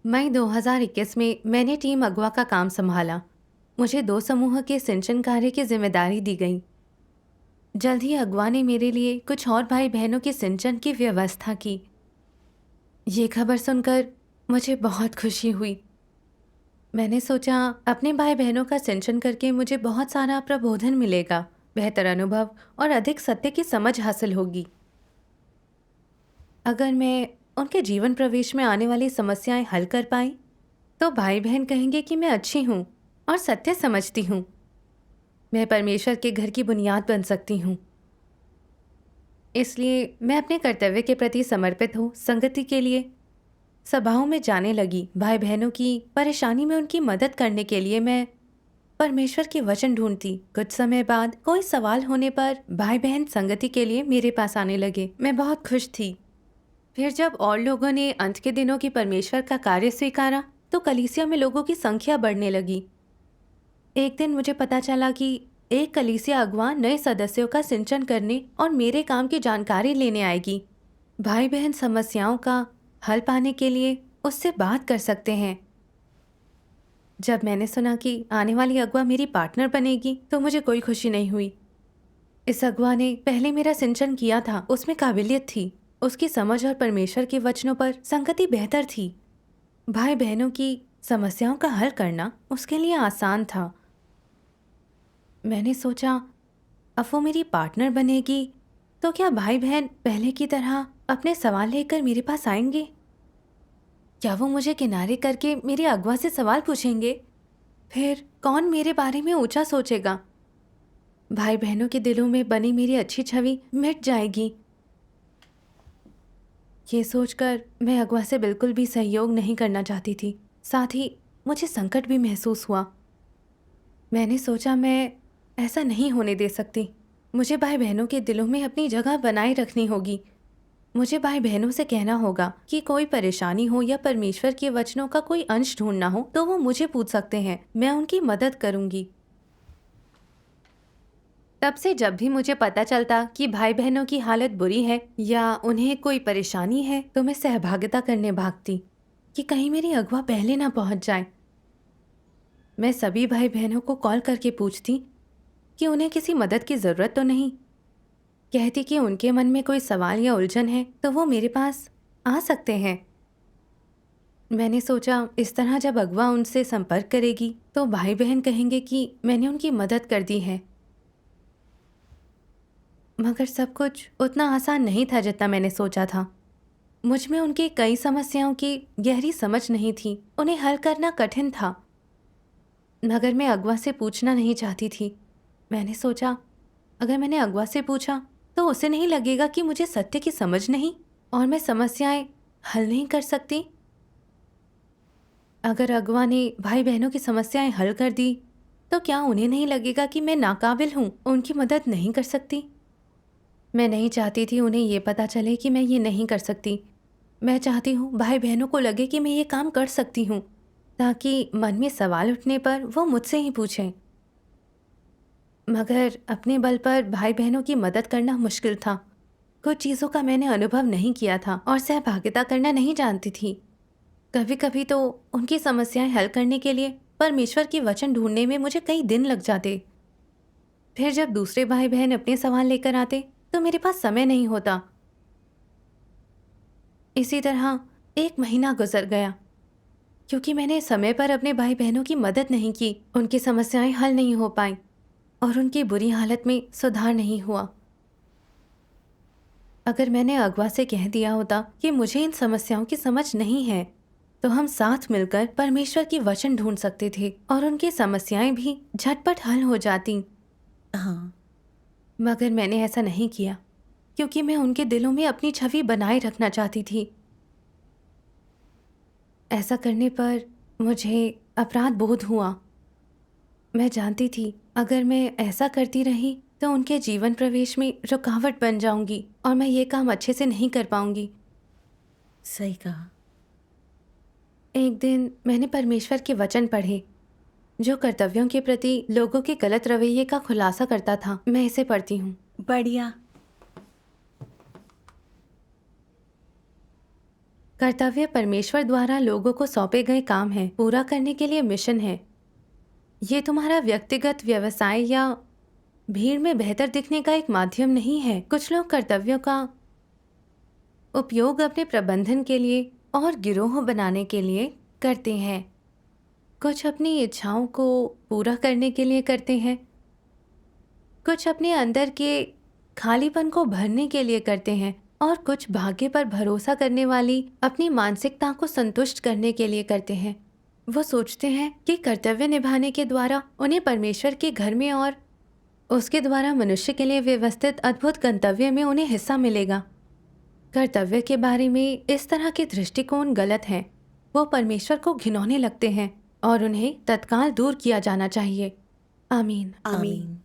मई 2021 में मैंने टीम अगवा का काम संभाला। मुझे 2 समूह के सिंचन कार्य की जिम्मेदारी दी गई। जल्द ही अगवा ने मेरे लिए कुछ और भाई बहनों के सिंचन की व्यवस्था की। ये खबर सुनकर मुझे बहुत खुशी हुई। मैंने सोचा अपने भाई बहनों का सिंचन करके मुझे बहुत सारा प्रबोधन मिलेगा, बेहतर अनुभव और अधिक सत्य की समझ हासिल होगी। अगर मैं उनके जीवन प्रवेश में आने वाली समस्याएं हल कर पाई तो भाई बहन कहेंगे कि मैं अच्छी हूँ और सत्य समझती हूँ। मैं परमेश्वर के घर की बुनियाद बन सकती हूँ। इसलिए मैं अपने कर्तव्य के प्रति समर्पित हूँ। संगति के लिए सभाओं में जाने लगी। भाई बहनों की परेशानी में उनकी मदद करने के लिए मैं परमेश्वर के वचन ढूंढती। कुछ समय बाद कोई सवाल होने पर भाई बहन संगति के लिए मेरे पास आने लगे। मैं बहुत खुश थी। फिर जब और लोगों ने अंत के दिनों की परमेश्वर का कार्य स्वीकारा तो कलीसिया में लोगों की संख्या बढ़ने लगी। एक दिन मुझे पता चला कि एक कलीसिया अगवा नए सदस्यों का सिंचन करने और मेरे काम की जानकारी लेने आएगी। भाई बहन समस्याओं का हल पाने के लिए उससे बात कर सकते हैं। जब मैंने सुना कि आने वाली अगवा मेरी पार्टनर बनेगी तो मुझे कोई खुशी नहीं हुई। इस अगवा ने पहले मेरा सिंचन किया था, उसमें काबिलियत थी, उसकी समझ और परमेश्वर के वचनों पर संगति बेहतर थी। भाई बहनों की समस्याओं का हल करना उसके लिए आसान था। मैंने सोचा अब वो मेरी पार्टनर बनेगी तो क्या भाई बहन पहले की तरह अपने सवाल लेकर मेरे पास आएंगे? क्या वो मुझे किनारे करके मेरे अगवा से सवाल पूछेंगे? फिर कौन मेरे बारे में ऊंचा सोचेगा? भाई बहनों के दिलों में बनी मेरी अच्छी छवि मिट जाएगी। ये सोचकर मैं अगवा से बिल्कुल भी सहयोग नहीं करना चाहती थी। साथ ही मुझे संकट भी महसूस हुआ। मैंने सोचा मैं ऐसा नहीं होने दे सकती। मुझे भाई बहनों के दिलों में अपनी जगह बनाए रखनी होगी। मुझे भाई बहनों से कहना होगा कि कोई परेशानी हो या परमेश्वर के वचनों का कोई अंश ढूंढना हो तो वो मुझे पूछ सकते हैं, मैं उनकी मदद करूंगी। तब से जब भी मुझे पता चलता कि भाई बहनों की हालत बुरी है या उन्हें कोई परेशानी है तो मैं सहभागिता करने भागती कि कहीं मेरी अगवा पहले ना पहुंच जाए। मैं सभी भाई बहनों को कॉल करके पूछती कि उन्हें किसी मदद की ज़रूरत तो नहीं। कहती कि उनके मन में कोई सवाल या उलझन है तो वो मेरे पास आ सकते हैं। मैंने सोचा इस तरह जब अगवा उनसे संपर्क करेगी तो भाई बहन कहेंगे कि मैंने उनकी मदद कर दी है। मगर सब कुछ उतना आसान नहीं था जितना मैंने सोचा था। मुझ में उनकी कई समस्याओं की गहरी समझ नहीं थी, उन्हें हल करना कठिन था। मगर मैं अगवा से पूछना नहीं चाहती थी। मैंने सोचा अगर मैंने अगवा से पूछा तो उसे नहीं लगेगा कि मुझे सत्य की समझ नहीं और मैं समस्याएं हल नहीं कर सकती। अगर अगवा ने भाई बहनों की समस्याएं हल कर दी तो क्या उन्हें नहीं लगेगा कि मैं नाकाबिल हूँ, उनकी मदद नहीं कर सकती? मैं नहीं चाहती थी उन्हें ये पता चले कि मैं ये नहीं कर सकती। मैं चाहती हूँ भाई बहनों को लगे कि मैं ये काम कर सकती हूँ, ताकि मन में सवाल उठने पर वो मुझसे ही पूछें। मगर अपने बल पर भाई बहनों की मदद करना मुश्किल था। कुछ चीज़ों का मैंने अनुभव नहीं किया था और सहभागिता करना नहीं जानती थी। कभी कभी तो उनकी समस्याएं हल करने के लिए परमेश्वर की वचन ढूंढने में मुझे कई दिन लग जाते। फिर जब दूसरे भाई बहन अपने सवाल लेकर आते तो मेरे पास समय नहीं होता। इसी तरह 1 महीना गुजर गया क्योंकि मैंने समय पर अपने भाई बहनों की मदद नहीं की। उनकी समस्याएं हल नहीं हो पाई और उनकी बुरी हालत में सुधार नहीं हुआ। अगर मैंने अगवा से कह दिया होता कि मुझे इन समस्याओं की समझ नहीं है तो हम साथ मिलकर परमेश्वर की वचन ढूंढ सकते थे और उनकी समस्याएं भी झटपट हल हो जाती। हाँ। मगर मैंने ऐसा नहीं किया क्योंकि मैं उनके दिलों में अपनी छवि बनाए रखना चाहती थी। ऐसा करने पर मुझे अपराध बोध हुआ। मैं जानती थी अगर मैं ऐसा करती रही तो उनके जीवन प्रवेश में रुकावट बन जाऊंगी और मैं ये काम अच्छे से नहीं कर पाऊंगी। सही कहा। एक दिन मैंने परमेश्वर के वचन पढ़े जो कर्तव्यों के प्रति लोगों के गलत रवैये का खुलासा करता था। मैं इसे पढ़ती हूँ। बढ़िया। कर्तव्य परमेश्वर द्वारा लोगों को सौंपे गए काम हैं, पूरा करने के लिए मिशन है। ये तुम्हारा व्यक्तिगत व्यवसाय या भीड़ में बेहतर दिखने का एक माध्यम नहीं है। कुछ लोग कर्तव्यों का उपयोग अपने प्रबंधन के लिए और गिरोह बनाने के लिए करते हैं। कुछ अपनी इच्छाओं को पूरा करने के लिए करते हैं, कुछ अपने अंदर के खालीपन को भरने के लिए करते हैं, और कुछ भाग्य पर भरोसा करने वाली अपनी मानसिकता को संतुष्ट करने के लिए करते हैं। वो सोचते हैं कि कर्तव्य निभाने के द्वारा उन्हें परमेश्वर के घर में और उसके द्वारा मनुष्य के लिए व्यवस्थित अद्भुत गंतव्य में उन्हें हिस्सा मिलेगा। कर्तव्य के बारे में इस तरह के दृष्टिकोण गलत हैं। वो परमेश्वर को घिनौने लगते हैं और उन्हें तत्काल दूर किया जाना चाहिए। आमीन। आमीन।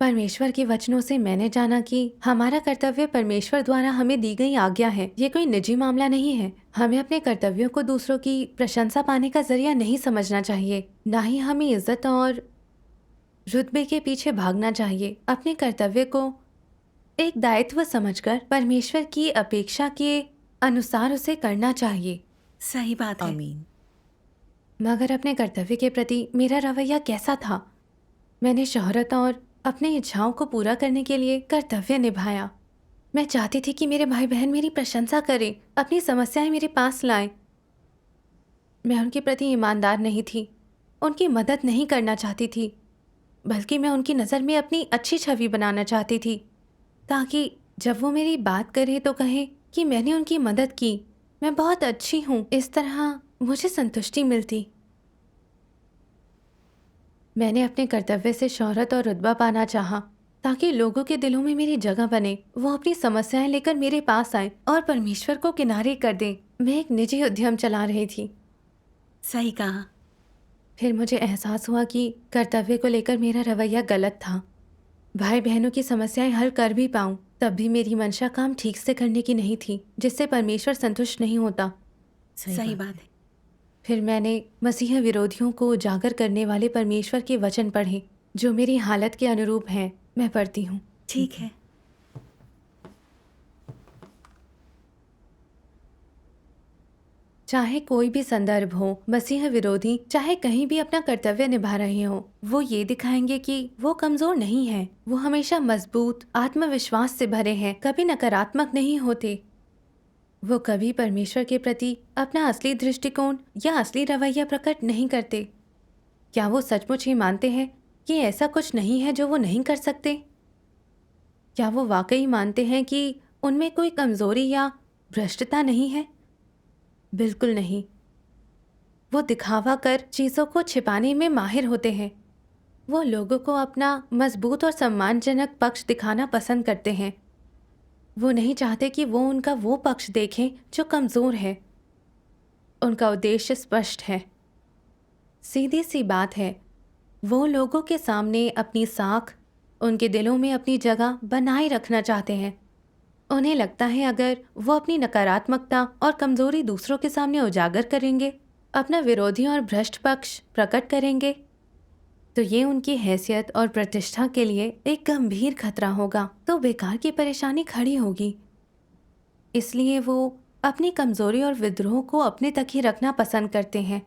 परमेश्वर के वचनों से मैंने जाना कि हमारा कर्तव्य परमेश्वर द्वारा हमें दी गई आज्ञा है। ये कोई निजी मामला नहीं है। हमें अपने कर्तव्यों को दूसरों की प्रशंसा पाने का जरिया नहीं समझना चाहिए। ना ही हमें इज्जत और रुतबे के पीछे भागना चाहिए। अपने कर्तव्य को एक दायित्व समझकर परमेश्वर की अपेक्षा के अनुसार उसे करना चाहिए। सही बात है। आमीन। मगर अपने कर्तव्य के प्रति मेरा रवैया कैसा था? मैंने शोहरत और अपनी इच्छाओं को पूरा करने के लिए कर्तव्य निभाया। मैं चाहती थी कि मेरे भाई बहन मेरी प्रशंसा करें, अपनी समस्याएं मेरे पास लाएं। मैं उनके प्रति ईमानदार नहीं थी, उनकी मदद नहीं करना चाहती थी, बल्कि मैं उनकी नज़र में अपनी अच्छी छवि बनाना चाहती थी, ताकि जब वो मेरी बात करें तो कहें कि मैंने उनकी मदद की, मैं बहुत अच्छी हूँ। इस तरह मुझे संतुष्टि मिलती। मैंने अपने कर्तव्य से शोहरत और रुतबा पाना चाहा, ताकि लोगों के दिलों में मेरी जगह बने। वो अपनी समस्याएं लेकर मेरे पास आए और परमेश्वर को किनारे कर दें। मैं एक निजी उद्यम चला रही थी। सही कहा। फिर मुझे एहसास हुआ कि कर्तव्य को लेकर मेरा रवैया गलत था। भाई बहनों की समस्याएं हल कर भी पाऊं, तब भी मेरी मंशा काम ठीक से करने की नहीं थी, जिससे परमेश्वर संतुष्ट नहीं होता। सही बात है। फिर मैंने मसीह विरोधियों को उजागर करने वाले परमेश्वर के वचन पढ़े, जो मेरी हालत के अनुरूप हैं। मैं पढ़ती हूँ। ठीक है। चाहे कोई भी संदर्भ हो, मसीह विरोधी चाहे कहीं भी अपना कर्तव्य निभा रहे हो, वो ये दिखाएंगे कि वो कमजोर नहीं है। वो हमेशा मजबूत आत्मविश्वास से भरे हैं, कभी नकारात्मक नहीं होते। वो कभी परमेश्वर के प्रति अपना असली दृष्टिकोण या असली रवैया प्रकट नहीं करते। क्या वो सचमुच ही मानते हैं कि ऐसा कुछ नहीं है जो वो नहीं कर सकते? क्या वो वाकई मानते हैं कि उनमें कोई कमजोरी या भ्रष्टता नहीं है? बिल्कुल नहीं। वो दिखावा कर चीज़ों को छिपाने में माहिर होते हैं। वो लोगों को अपना मजबूत और सम्मानजनक पक्ष दिखाना पसंद करते हैं। वो नहीं चाहते कि वो उनका वो पक्ष देखें जो कमज़ोर है। उनका उद्देश्य स्पष्ट है, सीधी सी बात है। वो लोगों के सामने अपनी साख, उनके दिलों में अपनी जगह बनाए रखना चाहते हैं। उन्हें लगता है अगर वो अपनी नकारात्मकता और कमज़ोरी दूसरों के सामने उजागर करेंगे, अपना विरोधी और भ्रष्ट पक्ष प्रकट करेंगे, तो ये उनकी हैसियत और प्रतिष्ठा के लिए एक गंभीर खतरा होगा। तो बेकार की परेशानी खड़ी होगी। इसलिए वो अपनी कमज़ोरी और विद्रोह को अपने तक ही रखना पसंद करते हैं।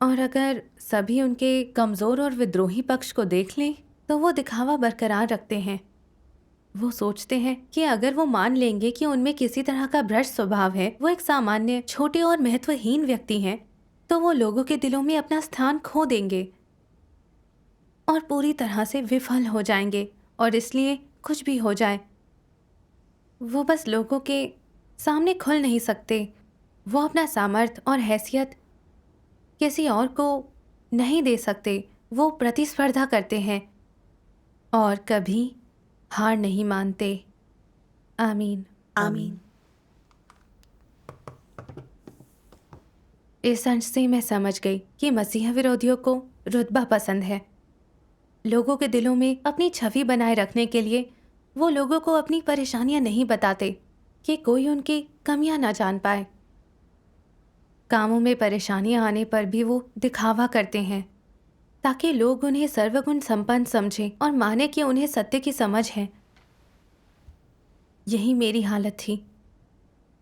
और अगर सभी उनके कमज़ोर और विद्रोही पक्ष को देख लें तो वो दिखावा बरकरार रखते हैं। वो सोचते हैं कि अगर वो मान लेंगे कि उनमें किसी तरह का भ्रष्ट स्वभाव है, वो एक सामान्य, छोटे और महत्वहीन व्यक्ति हैं, तो वो लोगों के दिलों में अपना स्थान खो देंगे और पूरी तरह से विफल हो जाएंगे। और इसलिए कुछ भी हो जाए, वो बस लोगों के सामने खुल नहीं सकते। वो अपना सामर्थ्य और हैसियत किसी और को नहीं दे सकते। वो प्रतिस्पर्धा करते हैं और कभी हार नहीं मानते। आमीन। आमीन। इस अंश से मैं समझ गई कि मसीह विरोधियों को रुतबा पसंद है। लोगों के दिलों में अपनी छवि बनाए रखने के लिए वो लोगों को अपनी परेशानियां नहीं बताते कि कोई उनकी कमियां ना जान पाए। कामों में परेशानियां आने पर भी वो दिखावा करते हैं, ताकि लोग उन्हें सर्वगुण संपन्न समझें और माने कि उन्हें सत्य की समझ है। यही मेरी हालत थी।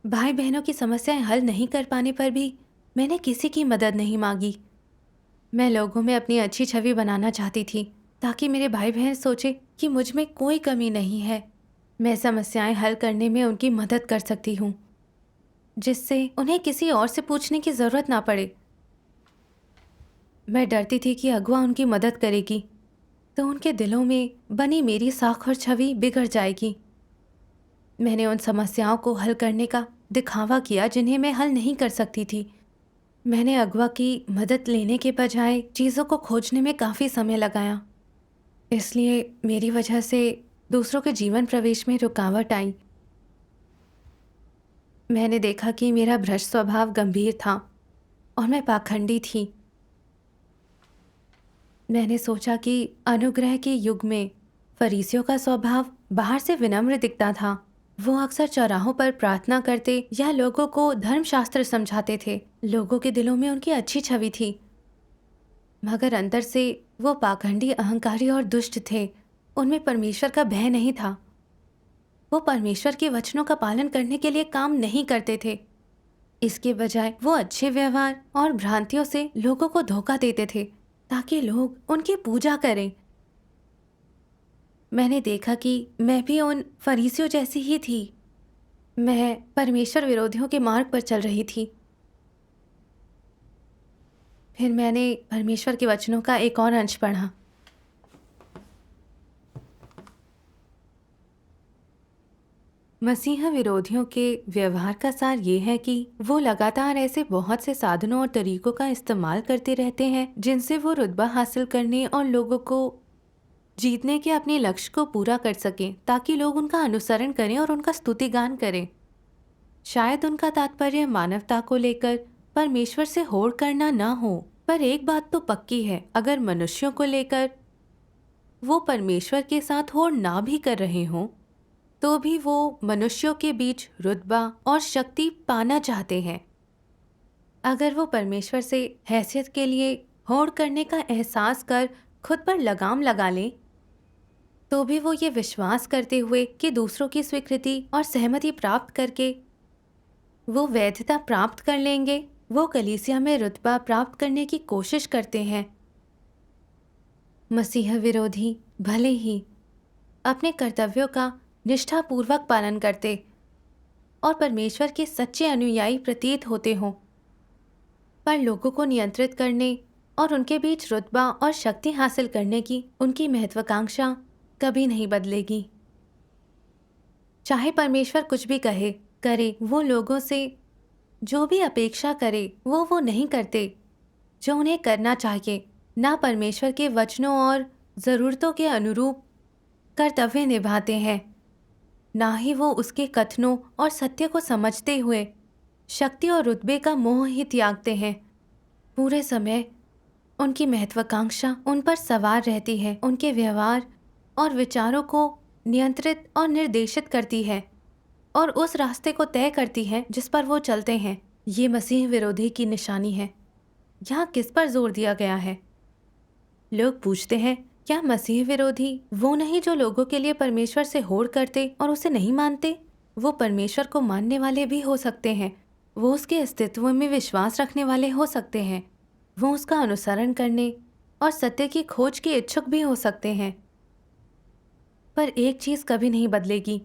भाई बहनों की समस्याएं हल नहीं कर पाने पर भी मैंने किसी की मदद नहीं मांगी। मैं लोगों में अपनी अच्छी छवि बनाना चाहती थी ताकि मेरे भाई बहन सोचे कि मुझ में कोई कमी नहीं है। मैं समस्याएं हल करने में उनकी मदद कर सकती हूँ, जिससे उन्हें किसी और से पूछने की ज़रूरत ना पड़े। मैं डरती थी कि अगुआ उनकी मदद करेगी तो उनके दिलों में बनी मेरी साख और छवि बिगड़ जाएगी। मैंने उन समस्याओं को हल करने का दिखावा किया जिन्हें मैं हल नहीं कर सकती थी। मैंने अगवा की मदद लेने के बजाय चीज़ों को खोजने में काफ़ी समय लगाया। इसलिए मेरी वजह से दूसरों के जीवन प्रवेश में रुकावट आई। मैंने देखा कि मेरा भ्रष्ट स्वभाव गंभीर था और मैं पाखंडी थी। मैंने सोचा कि अनुग्रह के युग में फरीसियों का स्वभाव बाहर से विनम्र दिखता था। वो अक्सर चौराहों पर प्रार्थना करते या लोगों को धर्मशास्त्र समझाते थे। लोगों के दिलों में उनकी अच्छी छवि थी, मगर अंदर से वो पाखंडी, अहंकारी और दुष्ट थे। उनमें परमेश्वर का भय नहीं था। वो परमेश्वर के वचनों का पालन करने के लिए काम नहीं करते थे। इसके बजाय वो अच्छे व्यवहार और भ्रांतियों से लोगों को धोखा देते थे ताकि लोग उनकी पूजा करें। मैंने देखा कि मैं भी उन फरीसियों जैसी ही थी। मैं परमेश्वर विरोधियों के मार्ग पर चल रही थी। फिर मैंने परमेश्वर के वचनों का एक और अंश पढ़ा। मसीह विरोधियों के व्यवहार का सार ये है कि वो लगातार ऐसे बहुत से साधनों और तरीकों का इस्तेमाल करते रहते हैं जिनसे वो रुतबा हासिल करने और लोगों को जीतने के अपने लक्ष्य को पूरा कर सकें, ताकि लोग उनका अनुसरण करें और उनका स्तुतिगान करें। शायद उनका तात्पर्य मानवता को लेकर परमेश्वर से होड़ करना ना हो, पर एक बात तो पक्की है, अगर मनुष्यों को लेकर वो परमेश्वर के साथ होड़ ना भी कर रहे हों तो भी वो मनुष्यों के बीच रुतबा और शक्ति पाना चाहते हैं। अगर वो परमेश्वर से हैसियत के लिए होड़ करने का एहसास कर खुद पर लगाम लगा लें, तो भी वो ये विश्वास करते हुए कि दूसरों की स्वीकृति और सहमति प्राप्त करके वो वैधता प्राप्त कर लेंगे, वो कलीसिया में रुतबा प्राप्त करने की कोशिश करते हैं। मसीह विरोधी भले ही अपने कर्तव्यों का निष्ठापूर्वक पालन करते और परमेश्वर के सच्चे अनुयायी प्रतीत होते हों, पर लोगों को नियंत्रित करने और उनके बीच रुतबा और शक्ति हासिल करने की उनकी महत्वाकांक्षा कभी नहीं बदलेगी। चाहे परमेश्वर कुछ भी कहे करे, वो लोगों से जो भी अपेक्षा करे वो नहीं करते जो उन्हें करना चाहिए। ना परमेश्वर के वचनों और ज़रूरतों के अनुरूप कर्तव्य निभाते हैं, ना ही वो उसके कथनों और सत्य को समझते हुए शक्ति और रुतबे का मोह ही त्यागते हैं। पूरे समय उनकी महत्वाकांक्षा उन पर सवार रहती है, उनके व्यवहार और विचारों को नियंत्रित और निर्देशित करती है और उस रास्ते को तय करती है जिस पर वो चलते हैं। ये मसीह विरोधी की निशानी है। यहाँ किस पर जोर दिया गया है? लोग पूछते हैं, क्या मसीह विरोधी वो नहीं जो लोगों के लिए परमेश्वर से होड़ करते और उसे नहीं मानते? वो परमेश्वर को मानने वाले भी हो सकते हैं, वो उसके अस्तित्व में विश्वास रखने वाले हो सकते हैं, वो उसका अनुसरण करने और सत्य की खोज के इच्छुक भी हो सकते हैं। पर एक चीज़ कभी नहीं बदलेगी,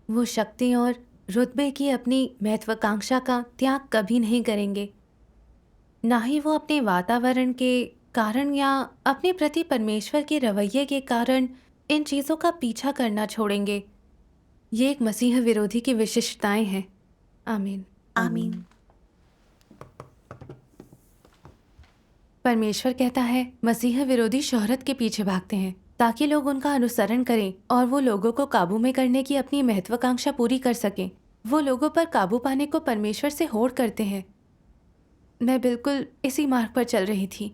वो शक्ति और रुतबे की अपनी महत्वाकांक्षा का त्याग कभी नहीं करेंगे। ना ही वो अपने वातावरण के कारण या अपने प्रति परमेश्वर के रवैये के कारण इन चीज़ों का पीछा करना छोड़ेंगे। ये एक मसीह विरोधी की विशिष्टताएं हैं। आमीन। आमीन। परमेश्वर कहता है, मसीह विरोधी शोहरत के पीछे भागते हैं ताकि लोग उनका अनुसरण करें और वो लोगों को काबू में करने की अपनी महत्वाकांक्षा पूरी कर सकें। वो लोगों पर काबू पाने को परमेश्वर से होड़ करते हैं। मैं बिल्कुल इसी मार्ग पर चल रही थी।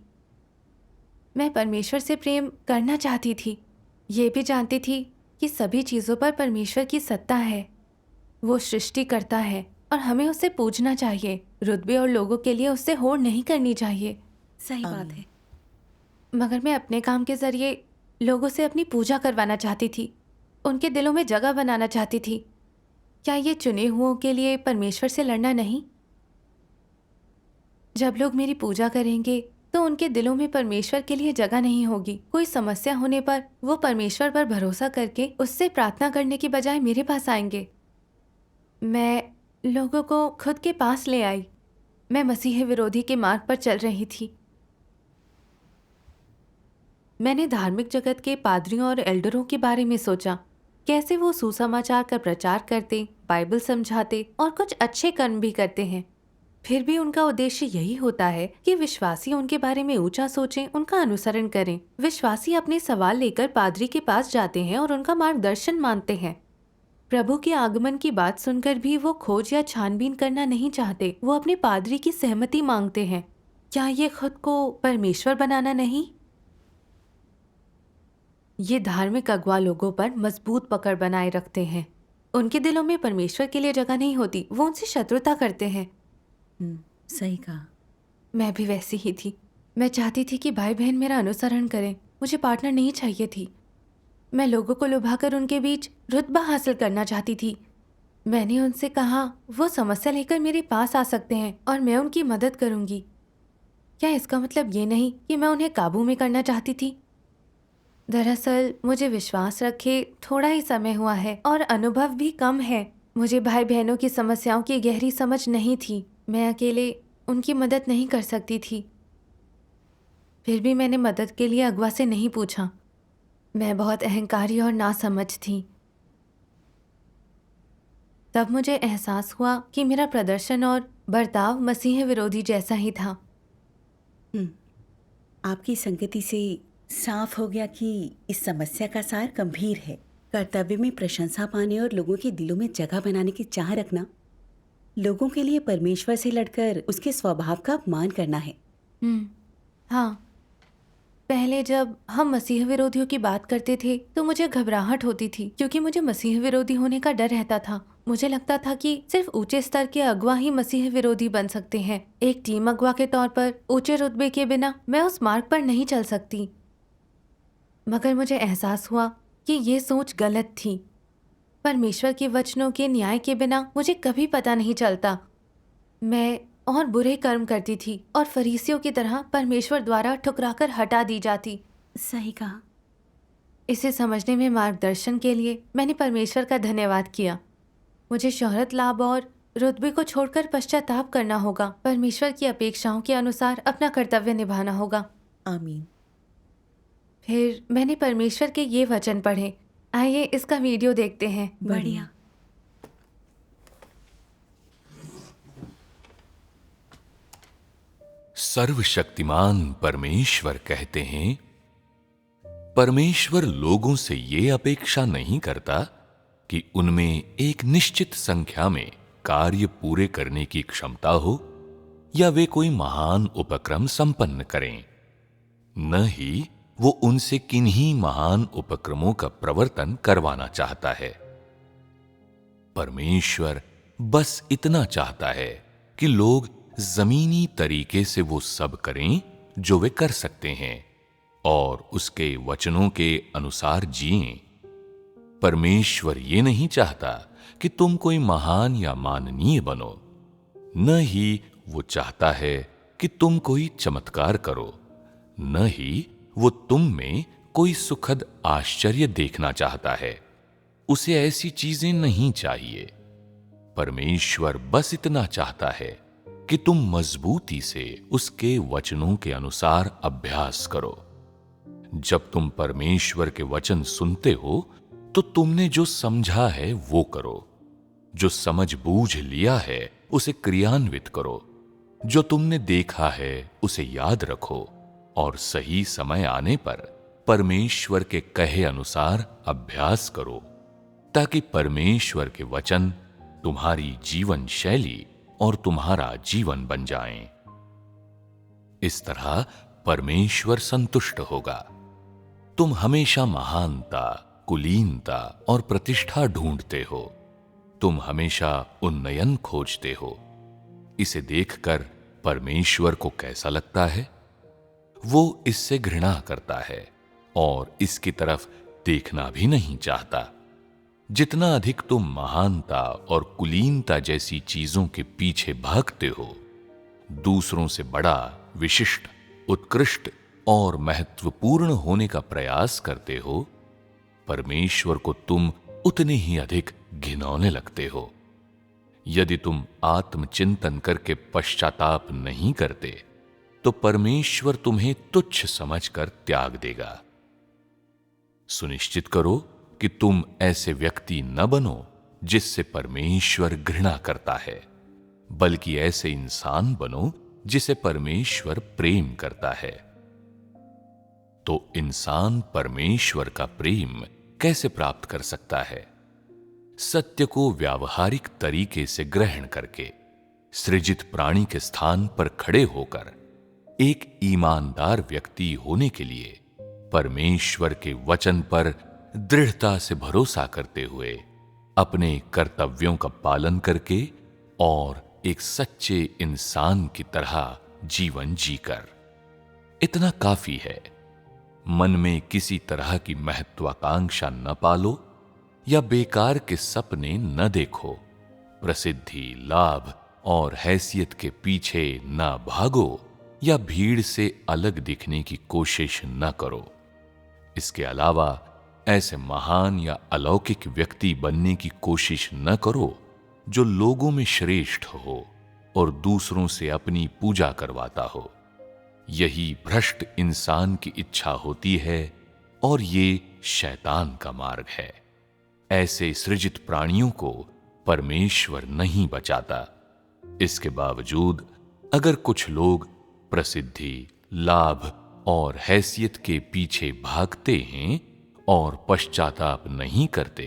मैं परमेश्वर से प्रेम करना चाहती थी, ये भी जानती थी कि सभी चीज़ों पर परमेश्वर की सत्ता है। वो सृष्टि करता है और हमें उससे पूछना चाहिए। रुतबे और लोगों के लिए उससे होड़ नहीं करनी चाहिए। सही बात है। मगर मैं अपने काम के जरिए लोगों से अपनी पूजा करवाना चाहती थी, उनके दिलों में जगह बनाना चाहती थी। क्या ये चुने हुओं के लिए परमेश्वर से लड़ना नहीं? जब लोग मेरी पूजा करेंगे तो उनके दिलों में परमेश्वर के लिए जगह नहीं होगी। कोई समस्या होने पर वो परमेश्वर पर भरोसा करके उससे प्रार्थना करने की बजाय मेरे पास आएंगे। मैं लोगों को खुद के पास ले आई। मैं मसीह विरोधी के मार्ग पर चल रही थी। मैंने धार्मिक जगत के पादरियों और एल्डरों के बारे में सोचा, कैसे वो सुसमाचार का प्रचार करते, बाइबल समझाते और कुछ अच्छे कर्म भी करते हैं। फिर भी उनका उद्देश्य यही होता है कि विश्वासी उनके बारे में ऊंचा सोचें, उनका अनुसरण करें। विश्वासी अपने सवाल लेकर पादरी के पास जाते हैं और उनका मार्गदर्शन मांगते हैं। प्रभु के आगमन की बात सुनकर भी वो खोज या छानबीन करना नहीं चाहते। वो अपने पादरी की सहमति मांगते हैं। क्या ये खुद को परमेश्वर बनाना नहीं? ये धार्मिक अगुवा लोगों पर मजबूत पकड़ बनाए रखते हैं। उनके दिलों में परमेश्वर के लिए जगह नहीं होती। वो उनसे शत्रुता करते हैं। सही कहा। मैं भी वैसी ही थी। मैं चाहती थी कि भाई बहन मेरा अनुसरण करें। मुझे पार्टनर नहीं चाहिए थी। मैं लोगों को लुभाकर उनके बीच रुतबा हासिल करना चाहती थी। मैंने उनसे कहा वो समस्या लेकर मेरे पास आ सकते हैं और मैं उनकी मदद करूंगी। क्या इसका मतलब ये नहीं कि मैं उन्हें काबू में करना चाहती थी? दरअसल मुझे विश्वास रखे थोड़ा ही समय हुआ है और अनुभव भी कम है। मुझे भाई बहनों की समस्याओं की गहरी समझ नहीं थी। मैं अकेले उनकी मदद नहीं कर सकती थी। फिर भी मैंने मदद के लिए अगवा से नहीं पूछा। मैं बहुत अहंकारी और नासमझ थी। तब मुझे एहसास हुआ कि मेरा प्रदर्शन और बर्ताव मसीह विरोधी जैसा ही था। आपकी संगति से साफ हो गया कि इस समस्या का सार गंभीर है। कर्तव्य में प्रशंसा पाने और लोगों के दिलों में जगह बनाने की चाह रखना, लोगों के लिए परमेश्वर से लड़कर उसके स्वभाव का अपमान करना है। हाँ, पहले जब हम मसीह विरोधियों की बात करते थे तो मुझे घबराहट होती थी, क्योंकि मुझे मसीह विरोधी होने का डर रहता था। मुझे लगता था कि सिर्फ ऊंचे स्तर के अगवा ही मसीह विरोधी बन सकते हैं। एक टीम अगवा के तौर पर ऊंचे रुतबे के बिना मैं उस मार्ग पर नहीं चल सकती। मगर मुझे एहसास हुआ कि ये सोच गलत थी। परमेश्वर के वचनों के न्याय के बिना मुझे कभी पता नहीं चलता। मैं और बुरे कर्म करती थी और फरीसियों की तरह परमेश्वर द्वारा ठुकराकर हटा दी जाती। सही कहा। इसे समझने में मार्गदर्शन के लिए मैंने परमेश्वर का धन्यवाद किया। मुझे शोहरत लाभ और रुतबे को छोड़कर पश्चाताप करना होगा। परमेश्वर की अपेक्षाओं के अनुसार अपना कर्तव्य निभाना होगा। आमीन। फिर मैंने परमेश्वर के ये वचन पढ़े। आइए इसका वीडियो देखते हैं। बढ़िया। सर्वशक्तिमान परमेश्वर कहते हैं, परमेश्वर लोगों से ये अपेक्षा नहीं करता कि उनमें एक निश्चित संख्या में कार्य पूरे करने की क्षमता हो या वे कोई महान उपक्रम संपन्न करें। न ही वो उनसे किन्हीं महान उपक्रमों का प्रवर्तन करवाना चाहता है। परमेश्वर बस इतना चाहता है कि लोग जमीनी तरीके से वो सब करें जो वे कर सकते हैं और उसके वचनों के अनुसार जिएं। परमेश्वर ये नहीं चाहता कि तुम कोई महान या माननीय बनो। न ही वो चाहता है कि तुम कोई चमत्कार करो। न ही वो तुम में कोई सुखद आश्चर्य देखना चाहता है। उसे ऐसी चीजें नहीं चाहिए। परमेश्वर बस इतना चाहता है कि तुम मजबूती से उसके वचनों के अनुसार अभ्यास करो। जब तुम परमेश्वर के वचन सुनते हो तो तुमने जो समझा है वो करो। जो समझ बूझ लिया है उसे क्रियान्वित करो। जो तुमने देखा है उसे याद रखो और सही समय आने पर परमेश्वर के कहे अनुसार अभ्यास करो, ताकि परमेश्वर के वचन तुम्हारी जीवन शैली और तुम्हारा जीवन बन जाएं। इस तरह परमेश्वर संतुष्ट होगा। तुम हमेशा महानता, कुलीनता और प्रतिष्ठा ढूंढते हो। तुम हमेशा उन्नयन खोजते हो। इसे देखकर परमेश्वर को कैसा लगता है? वो इससे घृणा करता है और इसकी तरफ देखना भी नहीं चाहता। जितना अधिक तुम महानता और कुलीनता जैसी चीजों के पीछे भागते हो, दूसरों से बड़ा, विशिष्ट, उत्कृष्ट और महत्वपूर्ण होने का प्रयास करते हो, परमेश्वर को तुम उतने ही अधिक घिनौने लगते हो। यदि तुम आत्मचिंतन करके पश्चाताप नहीं करते, तो परमेश्वर तुम्हें तुच्छ समझकर त्याग देगा। सुनिश्चित करो कि तुम ऐसे व्यक्ति न बनो जिससे परमेश्वर घृणा करता है, बल्कि ऐसे इंसान बनो जिसे परमेश्वर प्रेम करता है। तो इंसान परमेश्वर का प्रेम कैसे प्राप्त कर सकता है? सत्य को व्यावहारिक तरीके से ग्रहण करके, सृजित प्राणी के स्थान पर खड़े होकर, एक ईमानदार व्यक्ति होने के लिए परमेश्वर के वचन पर दृढ़ता से भरोसा करते हुए, अपने कर्तव्यों का पालन करके और एक सच्चे इंसान की तरह जीवन जीकर। इतना काफी है। मन में किसी तरह की महत्वाकांक्षा न पालो या बेकार के सपने न देखो। प्रसिद्धि, लाभ और हैसियत के पीछे न भागो या भीड़ से अलग दिखने की कोशिश न करो। इसके अलावा ऐसे महान या अलौकिक व्यक्ति बनने की कोशिश न करो जो लोगों में श्रेष्ठ हो और दूसरों से अपनी पूजा करवाता हो। यही भ्रष्ट इंसान की इच्छा होती है और ये शैतान का मार्ग है। ऐसे सृजित प्राणियों को परमेश्वर नहीं बचाता। इसके बावजूद अगर कुछ लोग प्रसिद्धि, लाभ और हैसियत के पीछे भागते हैं और पश्चाताप नहीं करते,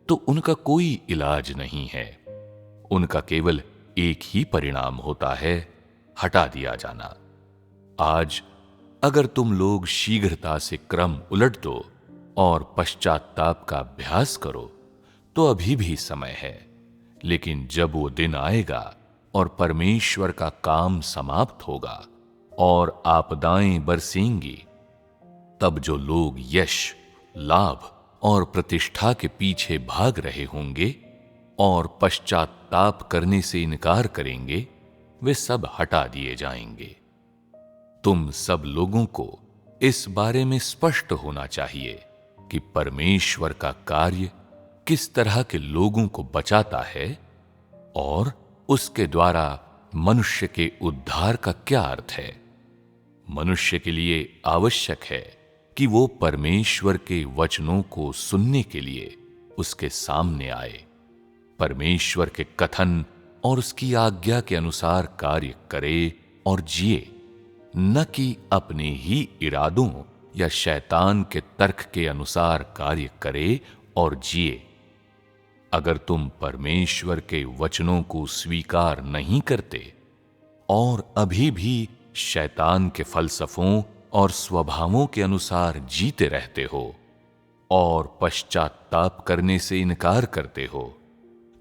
तो उनका कोई इलाज नहीं है। उनका केवल एक ही परिणाम होता है, हटा दिया जाना। आज अगर तुम लोग शीघ्रता से क्रम उलट दो और पश्चाताप का अभ्यास करो, तो अभी भी समय है। लेकिन जब वो दिन आएगा और परमेश्वर का काम समाप्त होगा और आपदाएं बरसेंगी, तब जो लोग यश, लाभ और प्रतिष्ठा के पीछे भाग रहे होंगे और पश्चाताप करने से इनकार करेंगे, वे सब हटा दिए जाएंगे। तुम सब लोगों को इस बारे में स्पष्ट होना चाहिए कि परमेश्वर का कार्य किस तरह के लोगों को बचाता है और उसके द्वारा मनुष्य के उद्धार का क्या अर्थ है। मनुष्य के लिए आवश्यक है कि वो परमेश्वर के वचनों को सुनने के लिए उसके सामने आए, परमेश्वर के कथन और उसकी आज्ञा के अनुसार कार्य करे और जिए, न कि अपने ही इरादों या शैतान के तर्क के अनुसार कार्य करे और जिए। अगर तुम परमेश्वर के वचनों को स्वीकार नहीं करते और अभी भी शैतान के फलसफों और स्वभावों के अनुसार जीते रहते हो और पश्चाताप करने से इनकार करते हो,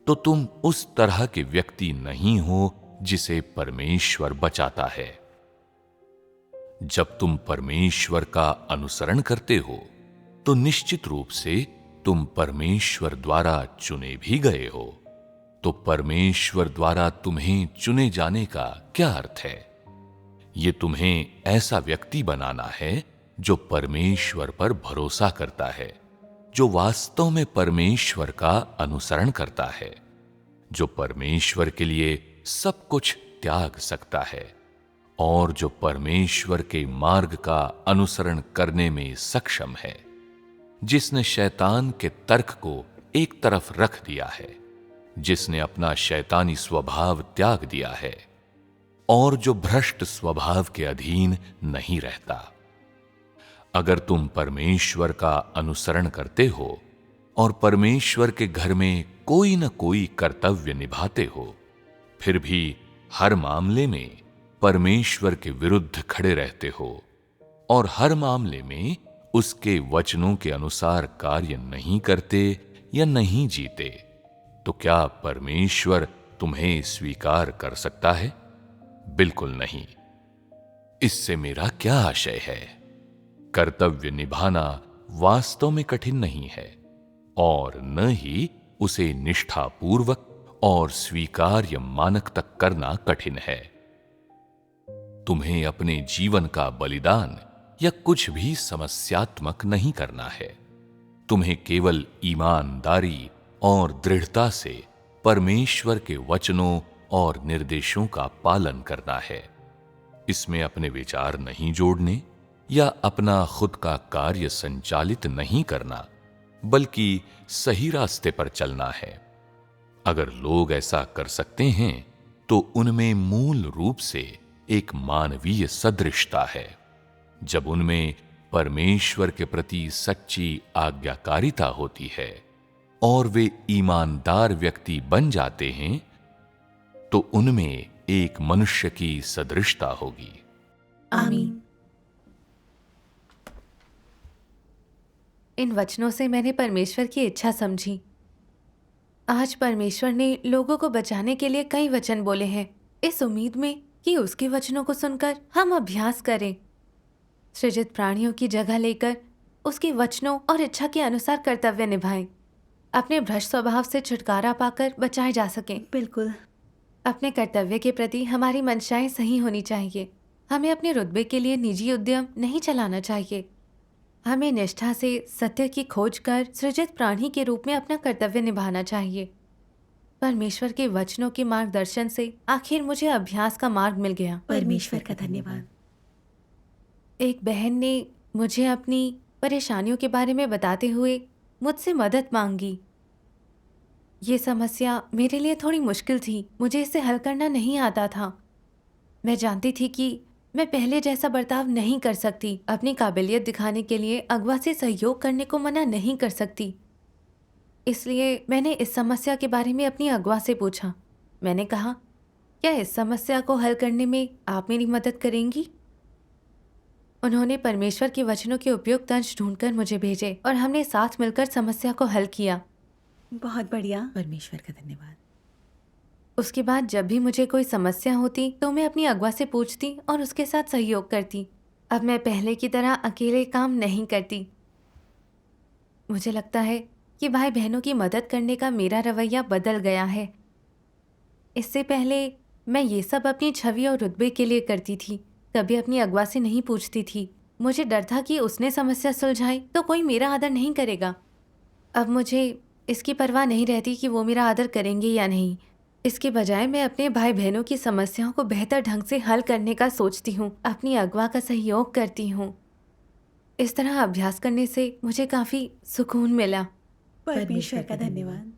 तो तुम उस तरह के व्यक्ति नहीं हो जिसे परमेश्वर बचाता है। जब तुम परमेश्वर का अनुसरण करते हो, तो निश्चित रूप से तुम परमेश्वर द्वारा चुने भी गए हो। तो परमेश्वर द्वारा तुम्हें चुने जाने का क्या अर्थ है? ये तुम्हें ऐसा व्यक्ति बनाना है जो परमेश्वर पर भरोसा करता है, जो वास्तव में परमेश्वर का अनुसरण करता है, जो परमेश्वर के लिए सब कुछ त्याग सकता है और जो परमेश्वर के मार्ग का अनुसरण करने में सक्षम है, जिसने शैतान के तर्क को एक तरफ रख दिया है, जिसने अपना शैतानी स्वभाव त्याग दिया है और जो भ्रष्ट स्वभाव के अधीन नहीं रहता। अगर तुम परमेश्वर का अनुसरण करते हो और परमेश्वर के घर में कोई न कोई कर्तव्य निभाते हो, फिर भी हर मामले में परमेश्वर के विरुद्ध खड़े रहते हो और हर मामले में उसके वचनों के अनुसार कार्य नहीं करते या नहीं जीते, तो क्या परमेश्वर तुम्हें स्वीकार कर सकता है? बिल्कुल नहीं। इससे मेरा क्या आशय है? कर्तव्य निभाना वास्तव में कठिन नहीं है, और न ही उसे निष्ठापूर्वक और स्वीकार्य मानक तक करना कठिन है। तुम्हें अपने जीवन का बलिदान या कुछ भी समस्यात्मक नहीं करना है। तुम्हें केवल ईमानदारी और दृढ़ता से परमेश्वर के वचनों और निर्देशों का पालन करना है। इसमें अपने विचार नहीं जोड़ने या अपना खुद का कार्य संचालित नहीं करना, बल्कि सही रास्ते पर चलना है। अगर लोग ऐसा कर सकते हैं तो उनमें मूल रूप से एक मानवीय सदृशता है। जब उनमें परमेश्वर के प्रति सच्ची आज्ञाकारिता होती है और वे ईमानदार व्यक्ति बन जाते हैं, तो उनमें एक मनुष्य की सदृशता होगी। आमीन। इन वचनों से मैंने परमेश्वर की इच्छा समझी। आज परमेश्वर ने लोगों को बचाने के लिए कई वचन बोले हैं, इस उम्मीद में कि उसके वचनों को सुनकर हम अभ्यास करें, सृजित प्राणियों की जगह लेकर उसके वचनों और इच्छा के अनुसार कर्तव्य निभाएं, अपने भ्रष्ट स्वभाव से छुटकारा पाकर बचाए जा सकें। बिल्कुल। अपने कर्तव्य के प्रति हमारी मंशाएं सही होनी चाहिए। हमें अपने रुतबे के लिए निजी उद्यम नहीं चलाना चाहिए। हमें निष्ठा से सत्य की खोज कर सृजित प्राणी के रूप में अपना कर्तव्य निभाना चाहिए। परमेश्वर के वचनों के मार्गदर्शन से आखिर मुझे अभ्यास का मार्ग मिल गया। परमेश्वर का धन्यवाद। एक बहन ने मुझे अपनी परेशानियों के बारे में बताते हुए मुझसे मदद मांगी। ये समस्या मेरे लिए थोड़ी मुश्किल थी, मुझे इसे हल करना नहीं आता था। मैं जानती थी कि मैं पहले जैसा बर्ताव नहीं कर सकती, अपनी काबिलियत दिखाने के लिए अगवा से सहयोग करने को मना नहीं कर सकती। इसलिए मैंने इस समस्या के बारे में अपनी अगवा से पूछा। मैंने कहा, क्या इस समस्या को हल करने में आप मेरी मदद करेंगी? उन्होंने परमेश्वर के वचनों के उपयुक्त अंश ढूंढकर मुझे भेजे और हमने साथ मिलकर समस्या को हल किया। बहुत बढ़िया। परमेश्वर का धन्यवाद। उसके बाद जब भी मुझे कोई समस्या होती तो मैं अपनी अगवा से पूछती और उसके साथ सहयोग करती। अब मैं पहले की तरह अकेले काम नहीं करती। मुझे लगता है कि भाई बहनों की मदद करने का मेरा रवैया बदल गया है। इससे पहले मैं ये सब अपनी छवि और रुतबे के लिए करती थी, कभी अपनी अगवा से नहीं पूछती थी। मुझे डर था कि उसने समस्या सुलझाई तो कोई मेरा आदर नहीं करेगा। अब मुझे इसकी परवाह नहीं रहती कि वो मेरा आदर करेंगे या नहीं। इसके बजाय मैं अपने भाई बहनों की समस्याओं को बेहतर ढंग से हल करने का सोचती हूँ, अपनी अगवा का सहयोग करती हूँ। इस तरह अभ्यास करने से मुझे काफ़ी सुकून मिला। परमेश्वर का धन्यवाद।